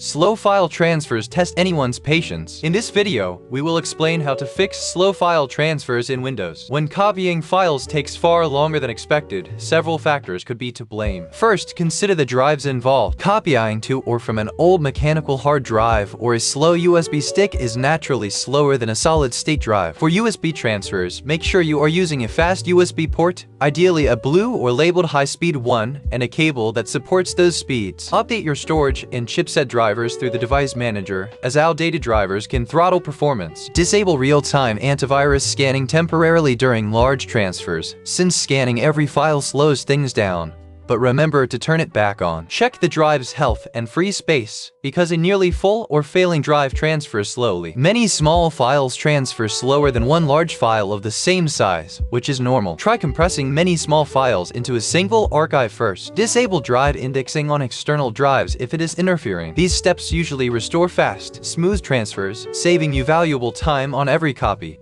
Slow file transfers test anyone's patience. In this video, we will explain how to fix slow file transfers in Windows. When copying files takes far longer than expected, several factors could be to blame. First, consider the drives involved. Copying to or from an old mechanical hard drive or a slow USB stick is naturally slower than a solid-state drive. For USB transfers, make sure you are using a fast USB port, ideally a blue or labeled high-speed one, and a cable that supports those speeds. Update your storage and chipset drivers through the device manager, as outdated drivers can throttle performance. Disable real-time antivirus scanning temporarily during large transfers, since scanning every file slows things down. But remember to turn it back on. Check the drive's health and free space, because a nearly full or failing drive transfers slowly. Many small files transfer slower than one large file of the same size, which is normal. Try compressing many small files into a single archive first. Disable drive indexing on external drives if it is interfering. These steps usually restore fast, smooth transfers, saving you valuable time on every copy.